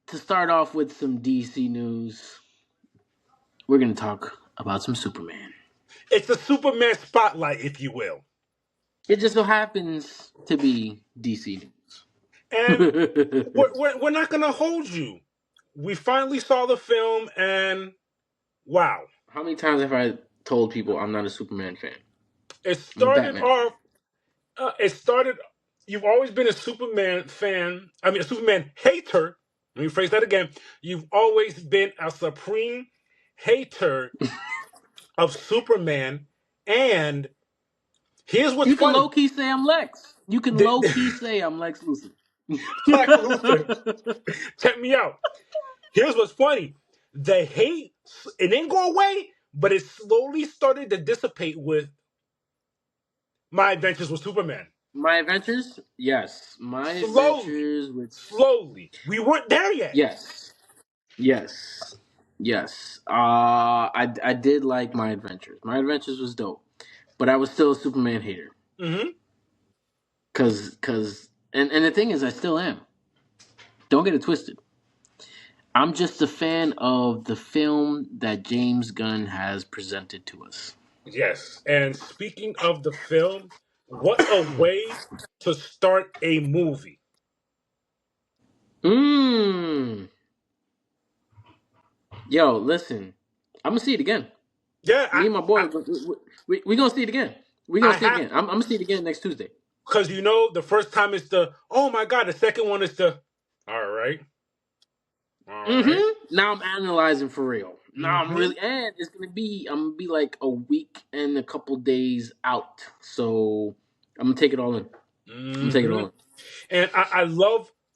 to start off with some DC news, we're gonna talk about some Superman. It's a Superman spotlight, if you will. It just so happens to be DC And news. we're not going to hold you. We finally saw the film, and wow. How many times have I told people I'm not a Superman fan? It I'm a started Batman fan. off, it started, you've always been a Superman fan, I mean, a Superman hater. Let me phrase that again. You've always been a supreme hater of Superman, and here's what's You can funny. low key say I'm Lex. You can low key say I'm Lex Luthor. Black Luther, check me out. Here's what's funny. The hate, it didn't go away, but it slowly started to dissipate with My Adventures with Superman. My Adventures? Yes. My Slowly, Adventures with slowly. We weren't there yet. yes. Yes. Yes. I did like My Adventures. My Adventures was dope. But I was still a Superman hater. Mm-hmm. And the thing is I still am. Don't get it twisted. I'm just a fan of the film that James Gunn has presented to us. Yes. And speaking of the film, what a way to start a movie. Mmm. Yo, listen. I'm gonna see it again. Yeah, Me and my boy, we gonna see it again. We gonna I see it have again. I'm gonna see it again next Tuesday. because the first time is the oh my god, the second one is the all right, all right. Now I'm analyzing for real. Now I'm Mm-hmm. really, and I'm gonna be like a week and a couple days out. So I'm gonna take it all in. I'm gonna take it Mm-hmm. all in. And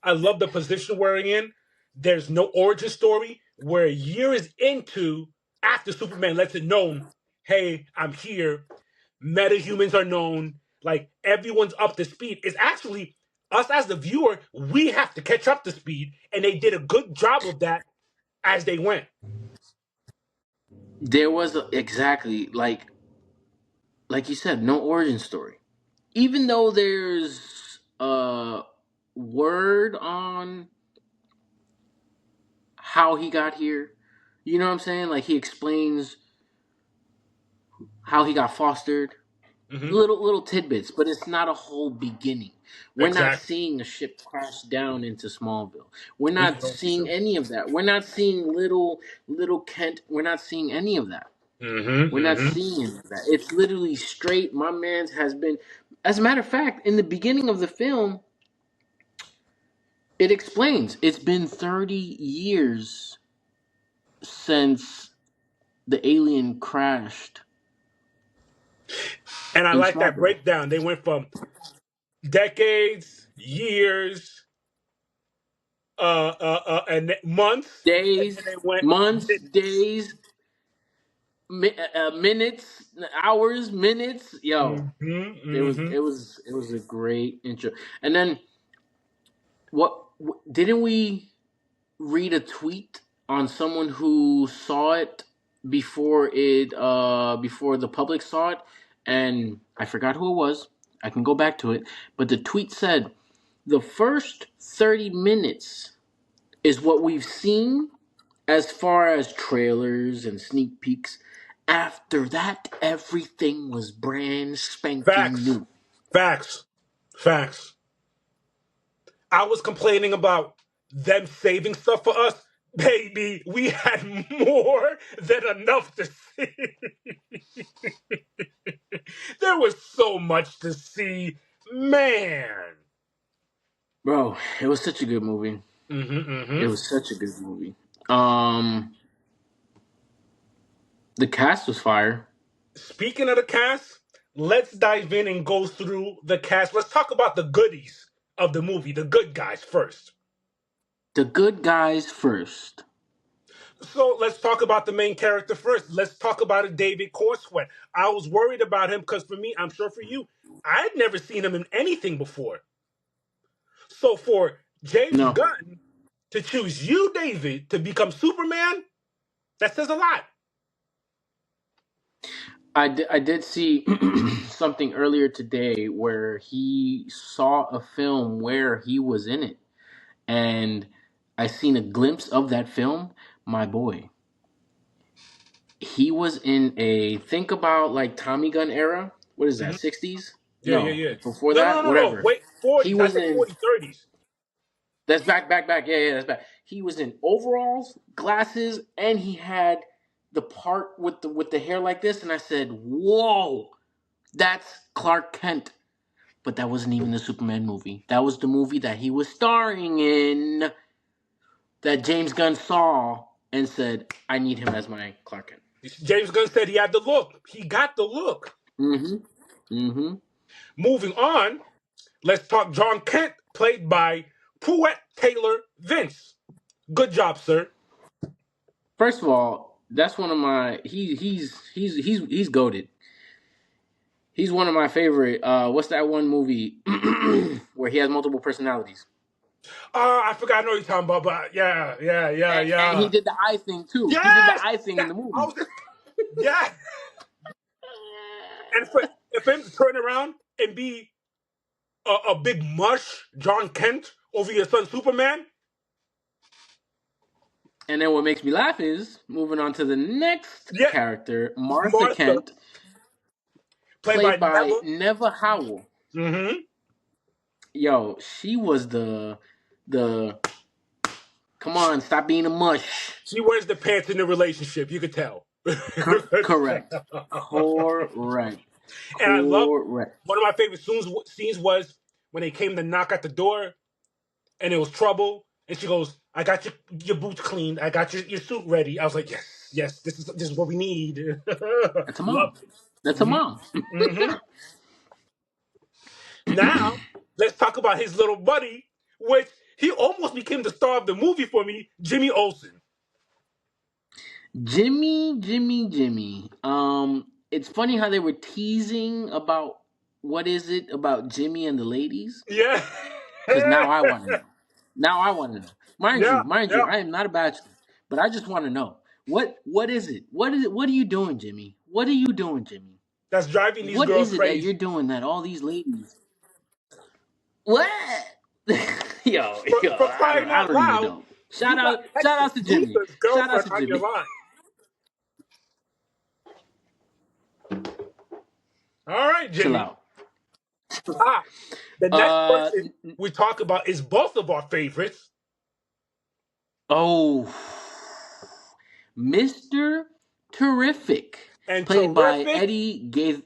I love the position we're in. There's no origin story. We're years into after Superman lets it known, hey, I'm here. Metahumans are known. Like everyone's up to speed. It's actually us as the viewer, we have to catch up to speed, and they did a good job of that as they went. There was exactly like you said, no origin story. Even though there's a word on how he got here, you know what I'm saying? Like he explains how he got fostered, Hmm. little tidbits, but it's not a whole beginning. We're not Exactly. seeing a ship crash down into Smallville. We're We not don't seeing show. any of that. We're not seeing little Kent. We're not seeing any of that. Hmm. We're not Hmm. seeing any of that. It's literally straight. My man's has been. As a matter of fact, in the beginning of the film, it explains it's been 30 years since the alien crashed And I in like that Smallville. breakdown. They went from decades, years, and months, and Days, then they went months, minutes. days, minutes, hours, minutes. Yo, Hmm. it was Hmm. it was it was a great intro. And then didn't we read a tweet on someone who saw it before the public saw it, and I forgot who it was. I can go back to it, but the tweet said the first 30 minutes is what we've seen as far as trailers and sneak peeks. After that, everything was brand spanking Facts, new. facts, facts. I was complaining about them saving stuff for us. Baby, we had more than enough to see. There was so much to see. Man. Bro, it was such a good movie. Hmm. It Hmm. was such a good movie. Um, the cast was fire. Speaking of the cast, let's dive in and go through the cast. Let's talk about the goodies of the movie, the good guys first. The good guys first. So let's talk about the main character first. Let's talk about it, David Corswet. I was worried about him because for me, I'm sure for you, I'd never seen him in anything before. So for James No, Gunn to choose you, David, to become Superman, that says a lot. I did see something earlier today where he saw a film where he was in it, and I seen a glimpse of that film. My boy, he was in a think about like Tommy Gun era. What is that? Mhm. 60s? Yeah, yeah, No, yeah. before No, no, no, that, no, no. whatever. Wait, He 40s. I was said in. 40s, 30s. That's back. Yeah, yeah, that's back. He was in overalls, glasses, and he had the part with the hair like this. And I said, "Whoa, that's Clark Kent." But that wasn't even the Superman movie. That was the movie that he was starring in. That James Gunn saw and said, "I need him as my Clark Kent." James Gunn said he had the look. He got the look. Mm-hmm. Mm-hmm. Moving on, let's talk John Kent, played by Pruitt Taylor Vince. Good job, sir. First of all, that's one of my he's goated. He's one of my favorite. What's that one movie where he has multiple personalities? I forgot. I know you're talking about, but yeah, yeah, yeah, And he yeah. did the eye thing too. He did the Yes, eye thing in that, the I movie. was just, yeah. And for him to turn around and be a big mush, John Kent, over your son Superman. And then what makes me laugh is moving on to the next Yeah, character, Martha Martha, Kent, played by played by Neva. Neva Howell. Mm-hmm. Yo, she was the come on, stop being a mush. She wears the pants in the relationship. You could tell. Correct. Correct. And I love Correct. one of my favorite scenes was when they came to knock at the door and it was trouble. And she goes, "I got your boots cleaned. I got your suit ready." I was like, "Yes, yes, this is what we need." That's a Love mom. it. That's a hmm mom. hmm Now let's talk about his little buddy, which he almost became the star of the movie for me, Jimmy Olsen. Jimmy. It's funny how they were teasing about what is it about Jimmy and the ladies? Yeah, Because now I want to know. Now I want to know. yeah, Mind you, yeah. I am not a bachelor, but I just want to know what is it? What is it? What are you doing, Jimmy? What are you doing, Jimmy? That's driving these What girls is it that you're crazy. doing that all these ladies? What? For crying I out don't even loud, know. you got Shout Lex out to Jimmy. Luthor's Shout out girlfriend to on your Jimmy. line. All right, Chill Jimmy. out. Ah, the next Uh person we talk about is both of our favorites. oh, Mr. Terrific, And played by terrific, Eddie Gave.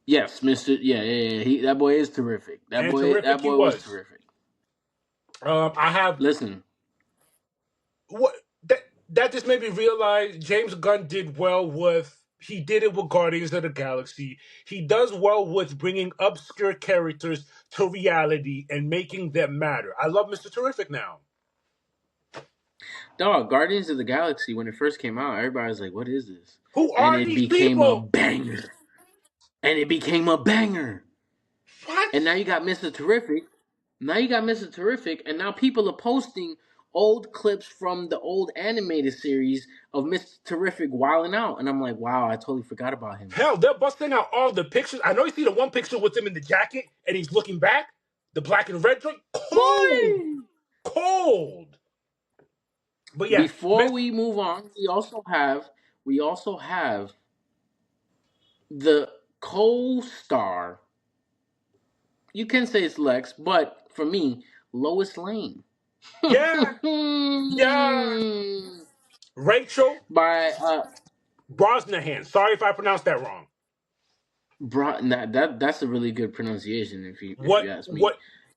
Yes, Mr. Yeah. That boy is terrific. and terrific That he boy was was. terrific. I have Listen, what that just made me realize James Gunn did well with. He did it with Guardians of the Galaxy. He does well with bringing obscure characters to reality and making them matter. I love Mr. Terrific now. dog, Guardians of the Galaxy when it first came out, everybody was like, "What is this?" Who And are it these became a people? banger. And it became a banger. What? And now you got Mr. Terrific. Now you got Mr. Terrific, and now people are posting old clips from the old animated series of Mr. Terrific wilding out, and I'm like, wow, I totally forgot about him. Hell, they're busting out all the pictures. I know you see the one picture with him in the jacket and he's looking back. The black and red joint. Cold. Boy! Cold. But yeah, Before we move on, we also have the co-star. You can say it's Lex, but for me, Lois Lane. yeah, yeah. Rachel By Brosnahan. Sorry if I pronounced that wrong. that's a really good pronunciation if What you ask me.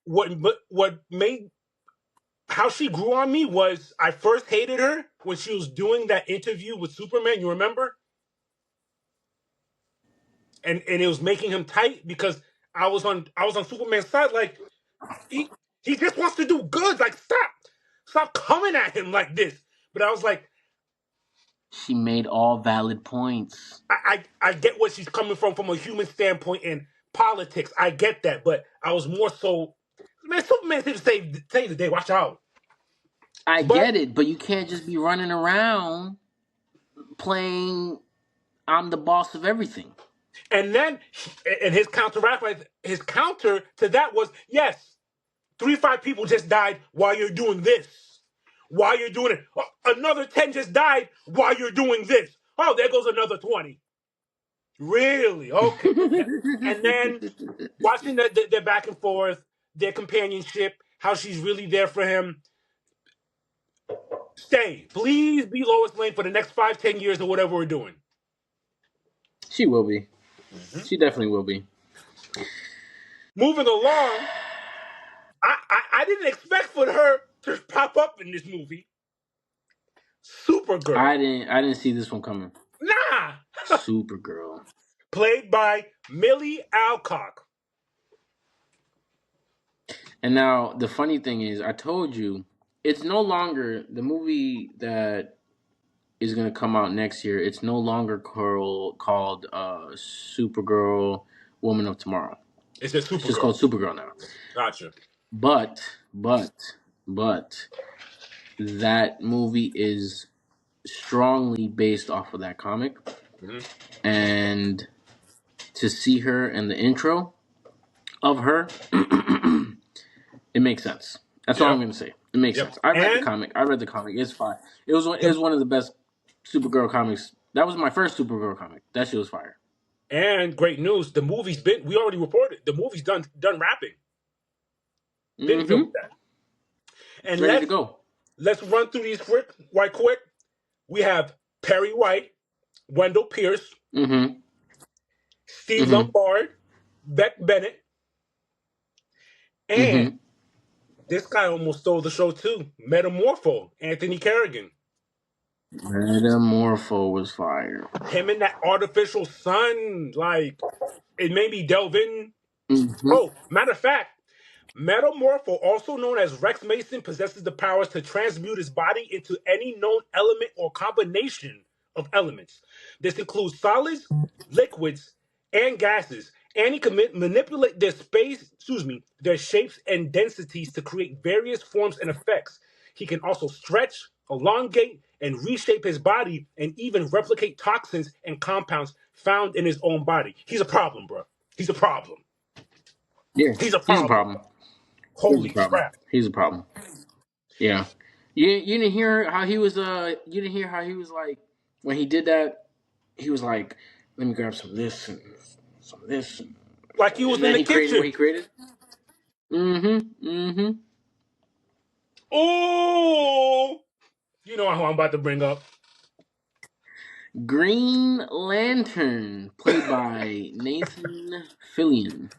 what what made how she grew on me was I first hated her when she was doing that interview with Superman, you remember? And it was making him tight because I was on Superman's side. Like he just wants to do good. Like stop coming at him like this. But I was like, She made all valid points. I get where she's coming from a human standpoint in politics. I get that, but I was more so, man. Superman did save the day. Watch out. I But get it, but you can't just be running around playing I'm the boss of everything. and then and his counter to that was yes. 5 people just died while you're doing this. While you're doing it. Oh, another 10 just died while you're doing this. Oh, there goes another 20. Really? Okay. And then watching their back and forth, their companionship, how she's really there for him. Stay. Please be Lois Lane for the next 5, 10 years or whatever we're doing. She will be. Mm-hmm. She definitely will be. Moving along, I didn't expect for her to pop up in this movie. Supergirl. I didn't see this one coming. Nah. Supergirl. Played by Millie Alcock. And now the funny thing is, I told you, it's no longer the movie that is going to come out next year. It's no longer called Supergirl, Woman of Tomorrow. It's just Supergirl. It's just called Supergirl now. Gotcha. But that movie is strongly based off of that comic, and to see her in the intro of her, it makes sense. That's all I'm going to say. It makes sense. I read the comic. It's fire. It was one of the best Supergirl comics. That was my first Supergirl comic. That shit was fire. And great news, the movie's we already reported. The movie's done wrapping. Been filmed that. And ready to go. Let's run through these quick. We have Perry White, Wendell Pierce, Steve Lombard, Beck Bennett, and this guy almost stole the show too. Metamorpho, Anthony Kerrigan. Metamorpho was fire. Him and that artificial sun, like, it made me delve in. Oh, matter of fact, Metamorpho, also known as Rex Mason, possesses the powers to transmute his body into any known element or combination of elements. This includes solids, liquids, and gases. And he can manipulate their shapes and densities to create various forms and effects. He can also stretch, elongate, and reshape his body, and even replicate toxins and compounds found in his own body. He's a problem, bro. He's a problem. Yeah, he's a problem. Holy crap! He's a problem. Yeah, you didn't hear how he was. You didn't hear how he was like when he did that. He was like, "Let me grab some of this and some of this." Like he was in the kitchen. What he created. Oh, you know who I'm about to bring up. Green Lantern, played by Nathan Fillion.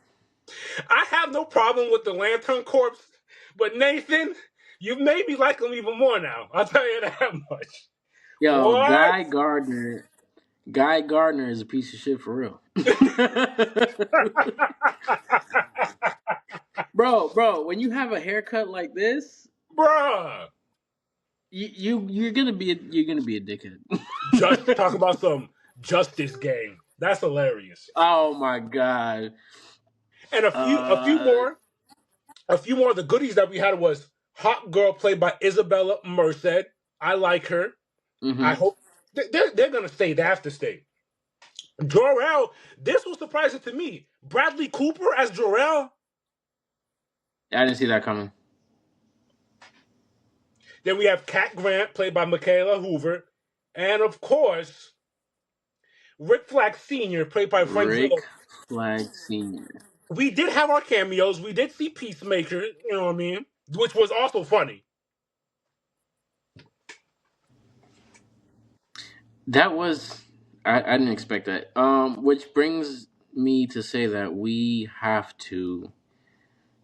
I have no problem with the Lantern Corps, but Nathan, you've made me like him even more now. I'll tell you that much. Yo, what? Guy Gardner is a piece of shit for real. Bro, when you have a haircut like this, bruh, you're gonna be a dickhead. Just talk about some Justice Game. That's hilarious. Oh my god! And a few more of the goodies that we had was Hot Girl, played by Isabella Merced. I like her. I hope they're gonna stay. They have to stay. Jor-El, this was surprising to me. Bradley Cooper as Jor-El. I didn't see that coming. Then we have Cat Grant, played by Michaela Hoover. And of course, Rick Flag Sr., played by Frank Rick Flag Sr. We did have our cameos. We did see Peacemaker, you know what I mean? Which was also funny. That was... I didn't expect that. Which brings me to say that we have to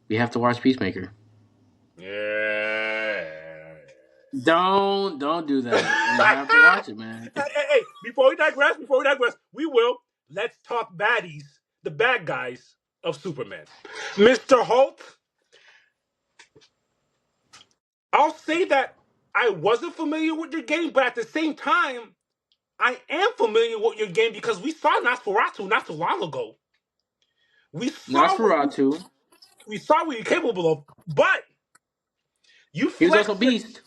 watch Peacemaker. Yeah. Don't do that. We have to watch it, man. Hey, before we digress, we will. Let's talk baddies, the bad guys of Superman. Mr. Hulk, I'll say that I wasn't familiar with your game, but at the same time, I am familiar with your game because we saw Nosferatu not too long ago. We saw Nosferatu. We saw what you're capable of, but he was also Beast.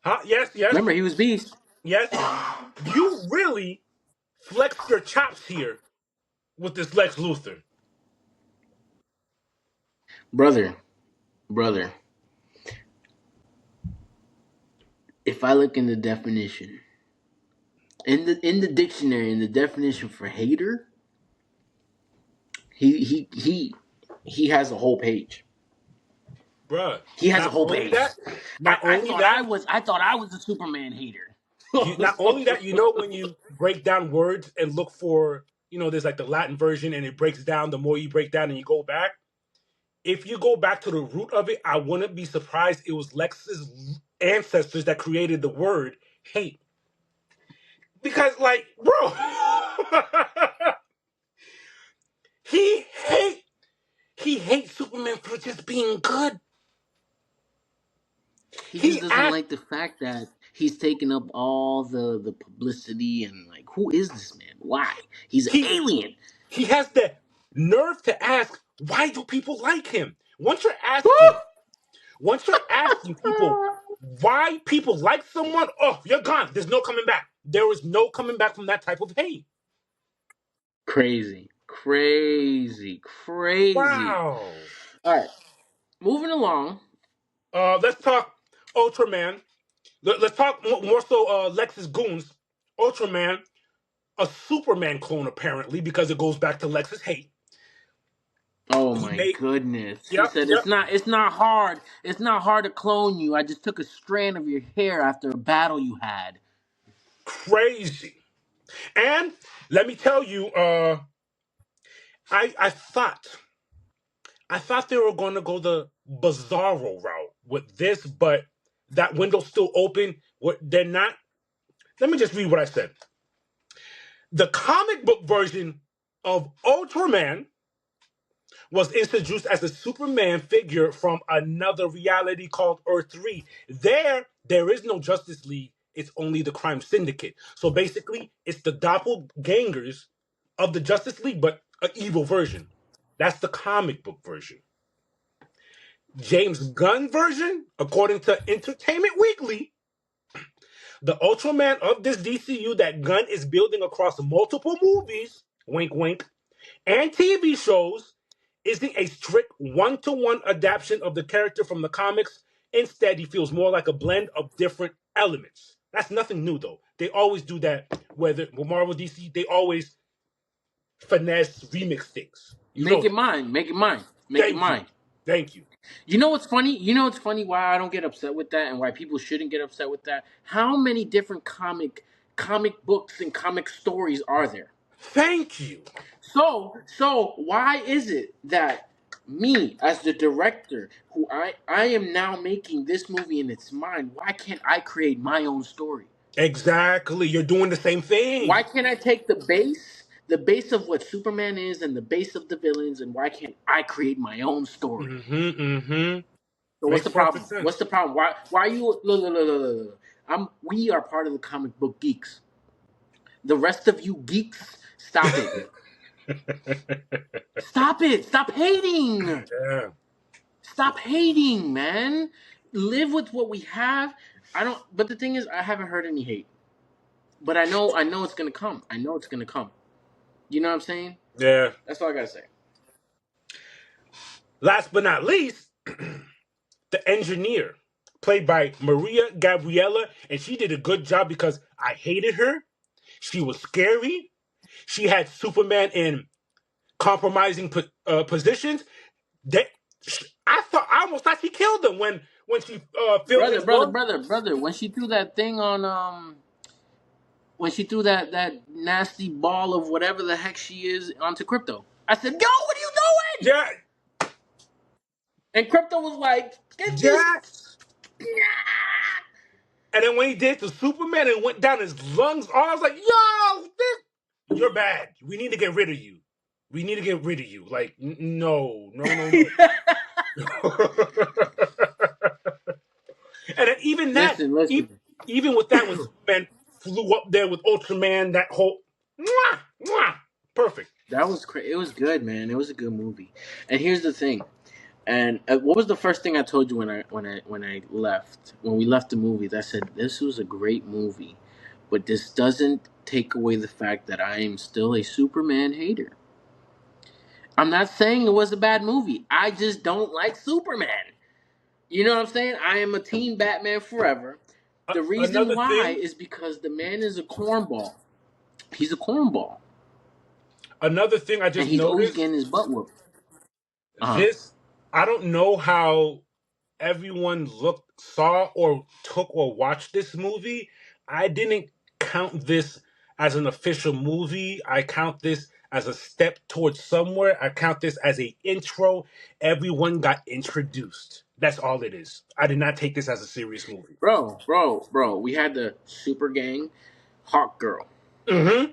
Huh? Yes. Remember, he was Beast. Yes. You really flexed your chops here with this Lex Luthor. Brother, Brother, if I look in the definition, in the dictionary, in the definition for hater, he he he he has a whole page. Bruh. He has a Not whole only page. that, I, not I only thought that, I was a Superman hater. not only that, you know, when you break down words and look for, you know, there's like the Latin version and it breaks down. The more you break down and you go back, if you go back to the root of it, I wouldn't be surprised it was Lex's ancestors that created the word hate. Because, like, bro, he hate he hates Superman for just being good. He just He doesn't asked like the fact that he's taking up all the publicity and like, who is this man? Why? He's an he alien. he has the nerve to ask, why do people like him? Once you're Woo! asking, once you're asking people why people like someone, oh, you're gone. There's no coming back. There is no coming back from that type of hate. Crazy, crazy, crazy. Wow. All right, moving along. Let's talk Ultraman. Let's talk more so Lex's goons. Ultraman, a Superman clone apparently, because it goes back to Lex's hate. Oh He my made goodness. He yep, said yep, it's not hard. It's not hard to clone you. I just took a strand of your hair after a battle you had. crazy. And let me tell you, I thought they were going to go the Bizarro route with this, but that window's still open. What they're not. Let me just read what I said. The comic book version of Ultraman was introduced as a Superman figure from another reality called Earth 3. There is no Justice League. It's only the Crime Syndicate. So basically, it's the doppelgangers of the Justice League, but an evil version. That's the comic book version. James Gunn version, according to Entertainment Weekly, the Ultraman of this DCU that Gunn is building across multiple movies, wink wink, and TV shows isn't a strict one-to-one adaptation of the character from the comics. Instead, he feels more like a blend of different elements. That's nothing new though. They always do that. Whether with Marvel DC, they always finesse remix things. You know Make it that. mine. Make it mine. Make it Thank you. mine. Thank you. You know what's funny? You know what's funny why I don't get upset with that and why people shouldn't get upset with that? How many different comic books and comic stories are there? Thank you. So why is it that me as the director who I am now making this movie in its mind, why can't I create my own story? Exactly. You're doing the same Why thing. can't I take the base of what Superman is and the base of the villains, and why can't I create my own story? Mm-hmm. Mm-hmm. So what's Makes the perfect problem? What's sense. the problem? Why are you look. We are part of the comic book geeks. The rest of you geeks, stop it. Stop it. Stop hating. Yeah. Stop hating, man. Live with what we have. I don't but the thing is I haven't heard any hate. But I know it's gonna come. I know it's gonna come. You know what I'm saying? Yeah. That's all I gotta say. Last but not least, the engineer, played by Maria Gabriella, and she did a good job because I hated her. She was scary. She had Superman in compromising positions. They, I almost thought she killed him when she filled his lung. Brother. When she threw that nasty ball of whatever the heck she is onto Crypto, I said, "Yo, what are you doing?" Yeah, And Crypto was like, "Get this." yes. And then when he did to Superman and went down his lungs, I was like, "Yo, you're bad. We need to get rid of you. We need to get rid of you." Like, no, no, no, no. And then even that, Listen. even with that, when Superman flew up there with Ultraman, that whole mwah, mwah, perfect. That was It was good, man. It was a good movie. And here's the thing. And what was the first thing I told you when I left? When we left the movie, I said this was a great movie, but this doesn't take away the fact that I am still a Superman hater. I'm not saying it was a bad movie. I just don't like Superman. You know what I'm saying? I am a team Batman forever. The reason Another why thing, is because the man is a cornball. He's a cornball, I and just he's always noticed getting his butt whooped. Uh huh. this. I don't know how everyone saw, or took, or watched this movie. I didn't count this as an official movie. I count this as a step towards somewhere. I count this as a intro. Everyone got introduced. That's all it is. I did not take this as a serious movie. Bro. We had the Super Gang, Hawk Girl, Mm-hmm.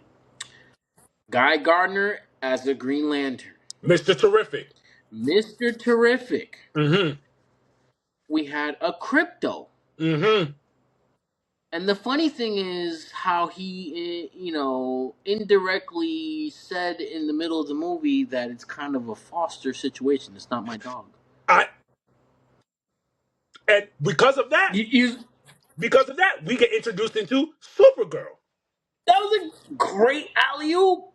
Guy Gardner as the Green Lantern, Mr. Terrific. Mister Terrific. Mm-hmm. We had a Crypto. Mm-hmm. And the funny thing is how he, indirectly said in the middle of the movie that it's kind of a foster situation. It's not my dog. I and You because of that, we get introduced into Supergirl. that was a great alley oop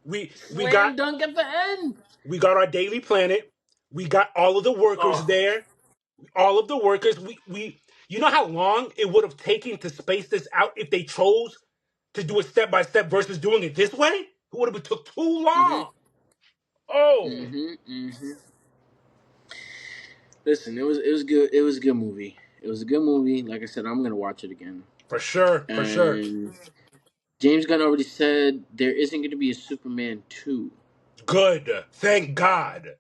We got slam dunk at the end. our Daily Planet. We got all of the workers Oh, there. All of the workers. We you know how long it would have taken to space this out if they chose to do it step by step versus doing it this way? It would have took too long. Oh, mm-hmm. Listen, it was good. It was a good movie. It was a good movie. Like I said, I'm gonna watch it again. for sure, for sure. And James Gunn already said there isn't going to be a Superman 2. Good. Thank God.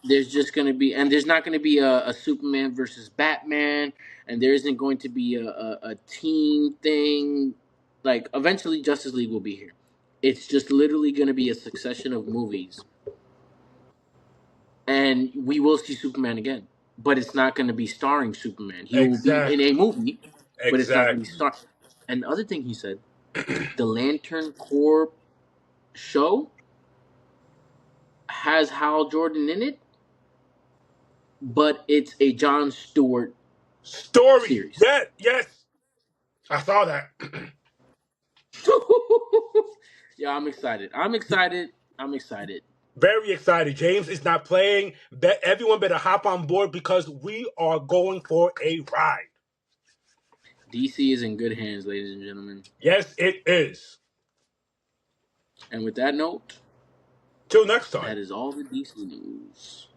There's just going to be, and there's not going to be a Superman versus Batman, and there isn't going to be a team thing. Like, eventually, Justice League will be here. It's just literally going to be a succession of movies. And we will see Superman again. But it's not going to be starring Superman. He will be in a Exactly. movie, but it's not going to be Exactly. star. And the other thing he said, the Lantern Corps show has Hal Jordan in it, but it's a John Stewart Story. series. Yeah, yes. I saw that. Yeah, I'm excited. I'm excited. I'm excited. Very excited. James is not playing. Everyone better hop on board because we are going for a ride. DC is in good hands, ladies and gentlemen. Yes, it is. And with that note, Till next that time. is all the DC news.